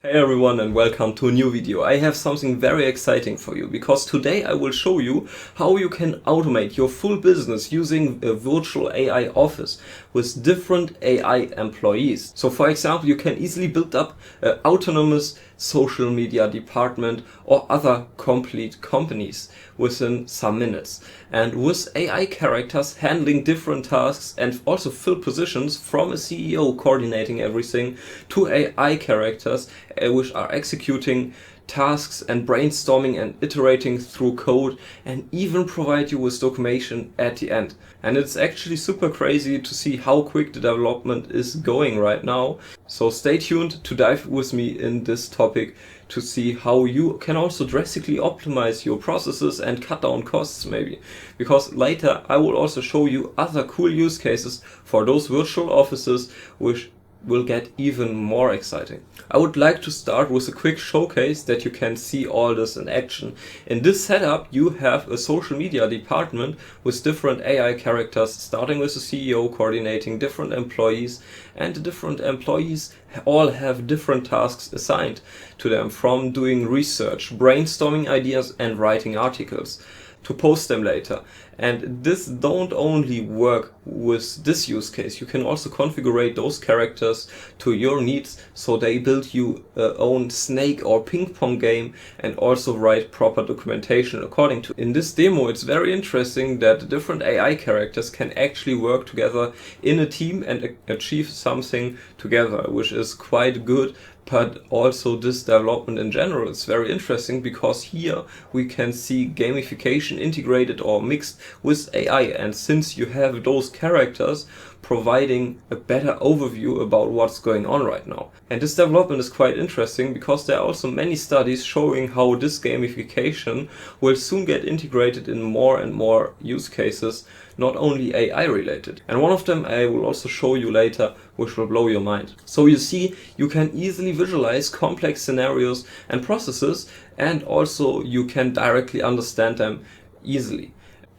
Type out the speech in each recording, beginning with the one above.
Hey everyone and welcome to a new video. I have something very exciting for you because today I will show you how you can automate your full business using a virtual AI office with different AI employees. So for example, you can easily build up an autonomous social media department or other complete companies within some minutes. And with AI characters handling different tasks and also fill positions from a CEO coordinating everything to AI characters which are executing tasks and brainstorming and iterating through code and even provide you with documentation at the end. And it's actually super crazy to see how quick the development is going right now. So stay tuned to dive with me in this topic to see how you can also drastically optimize your processes and cut down costs maybe. Because later I will also show you other cool use cases for those virtual offices which will get even more exciting. I would like to start with a quick showcase that you can see all this in action. In this setup you have a social media department with different AI characters, starting with the CEO coordinating different employees, and the different employees all have different tasks assigned to them, from doing research, brainstorming ideas and writing articles to post them later. And this don't only work with this use case, you can also configure those characters to your needs so they build you own snake or ping pong game and also write proper documentation according to. In this demo it's very interesting that different AI characters can actually work together in a team and achieve something together, which is quite good. But also this development in general is very interesting because here we can see gamification integrated or mixed with AI, and since you have those characters providing a better overview about what's going on right now. And this development is quite interesting because there are also many studies showing how this gamification will soon get integrated in more and more use cases, not only AI related. And one of them I will also show you later, which will blow your mind. So you see, you can easily visualize complex scenarios and processes, and also you can directly understand them easily.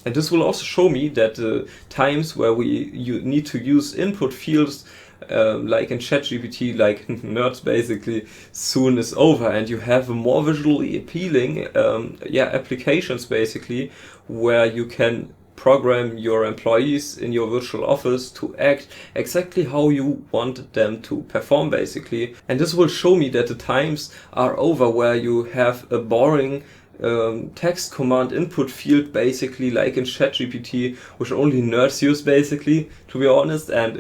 And this will also show me that the times where you need to use input fields like in ChatGPT, like nerds basically, soon is over, and you have a more visually appealing applications basically where you can program your employees in your virtual office to act exactly how you want them to perform basically. And this will show me that the times are over where you have a boring text command input field basically like in ChatGPT, which only nerds use basically, to be honest. And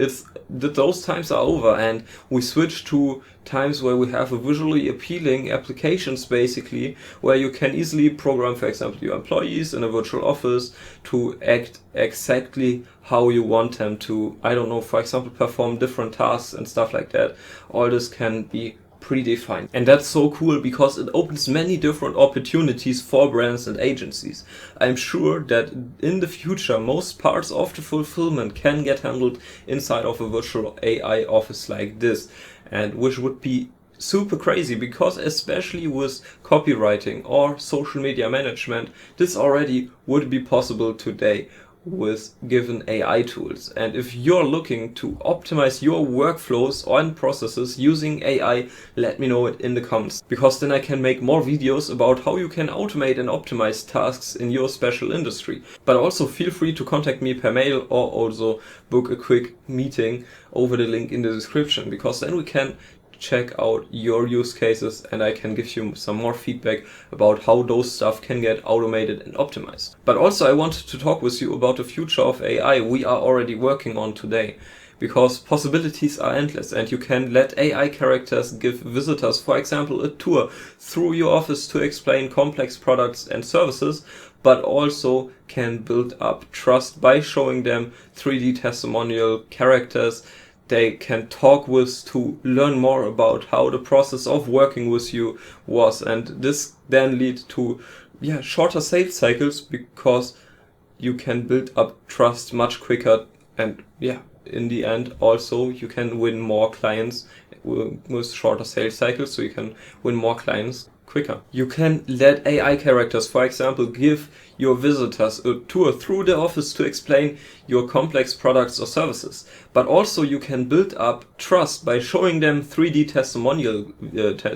those times are over, and we switch to times where we have a visually appealing applications basically, where you can easily program, for example, your employees in a virtual office to act exactly how you want them to, I don't know, for example, perform different tasks and stuff like that. All this can be predefined. And that's so cool because it opens many different opportunities for brands and agencies. I'm sure that in the future most parts of the fulfillment can get handled inside of a virtual AI office like this, and which would be super crazy because especially with copywriting or social media management, this already would be possible today with given AI tools. And if you're looking to optimize your workflows and processes using AI, let me know it in the comments, because then I can make more videos about how you can automate and optimize tasks in your special industry. But also feel free to contact me per mail or also book a quick meeting over the link in the description, because then we can check out your use cases and I can give you some more feedback about how those stuff can get automated and optimized. But also I wanted to talk with you about the future of AI we are already working on today, because possibilities are endless and you can let AI characters give visitors, for example, a tour through your office to explain complex products and services, but also can build up trust by showing them 3D testimonial characters they can talk with to learn more about how the process of working with you was. And this then leads to shorter sales cycles because you can build up trust much quicker, and in the end also you can win more clients with shorter sales cycles, so you can win more clients quicker. You can let AI characters, for example, give your visitors a tour through the office to explain your complex products or services. But also you can build up trust by showing them 3D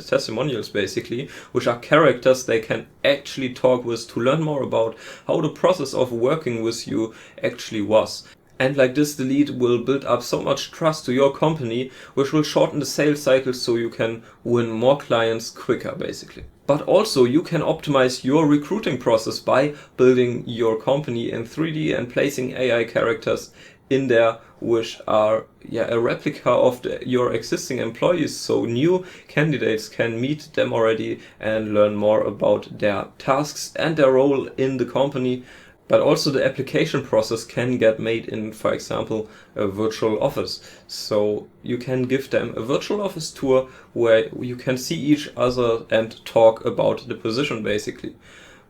testimonials basically, which are characters they can actually talk with to learn more about how the process of working with you actually was. And like this, the lead will build up so much trust to your company, which will shorten the sales cycle so you can win more clients quicker, basically. But also you can optimize your recruiting process by building your company in 3D and placing AI characters in there, which are a replica of your existing employees, so new candidates can meet them already and learn more about their tasks and their role in the company. But also the application process can get made in, for example, a virtual office. So you can give them a virtual office tour where you can see each other and talk about the position basically.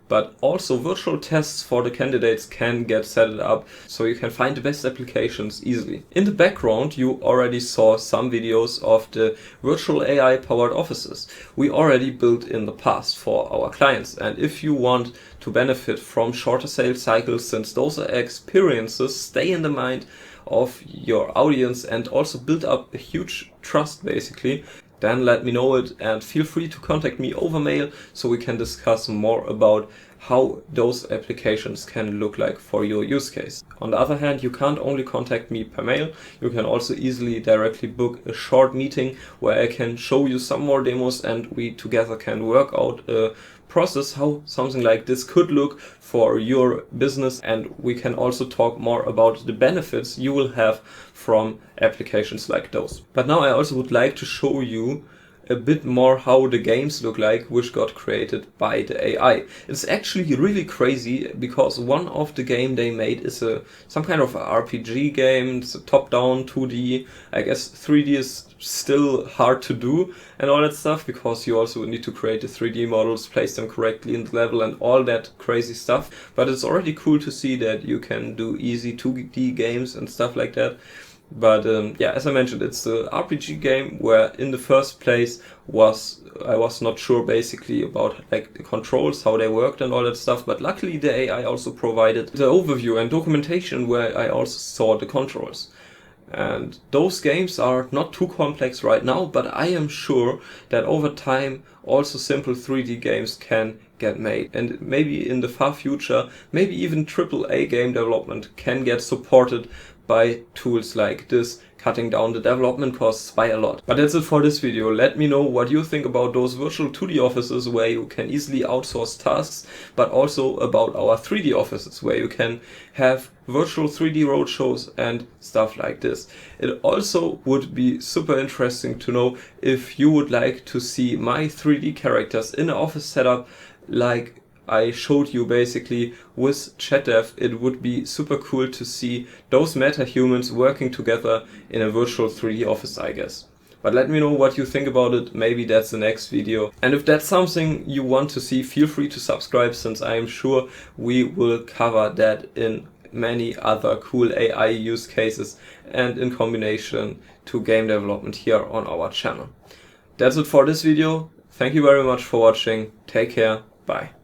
But also virtual tests for the candidates can get set up so you can find the best applications easily. In the background you already saw some videos of the virtual AI powered offices we already built in the past for our clients, and if you want to benefit from shorter sales cycles, since those experiences stay in the mind of your audience and also build up a huge trust basically, then let me know it and feel free to contact me over mail so we can discuss more about how those applications can look like for your use case. On the other hand, you can't only contact me per mail, you can also easily directly book a short meeting where I can show you some more demos and we together can work out a process how something like this could look for your business, and we can also talk more about the benefits you will have from applications like those. But now I also would like to show you a bit more how the games look like which got created by the AI. It's actually really crazy because one of the game they made is some kind of RPG game. It's a top-down 2D. I guess 3D is still hard to do and all that stuff because you also need to create the 3D models, place them correctly in the level and all that crazy stuff. But it's already cool to see that you can do easy 2D games and stuff like that. But as I mentioned, it's the RPG game where in the first place I was not sure basically about like the controls, how they worked and all that stuff, but luckily the AI also provided the overview and documentation where I also saw the controls. And those games are not too complex right now, but I am sure that over time also simple 3D games can get made, and maybe in the far future maybe even AAA game development can get supported by tools like this, cutting down the development costs by a lot. But that's it for this video. Let me know what you think about those virtual 2D offices where you can easily outsource tasks, but also about our 3D offices where you can have virtual 3D roadshows and stuff like this. It also would be super interesting to know if you would like to see my 3D characters in an office setup like I showed you basically with chatDev. It would be super cool to see those meta-humans working together in a virtual 3D office, I guess. But let me know what you think about it, maybe that's the next video. And if that's something you want to see, feel free to subscribe, since I am sure we will cover that in many other cool AI use cases and in combination to game development here on our channel. That's it for this video. Thank you very much for watching. Take care. Bye.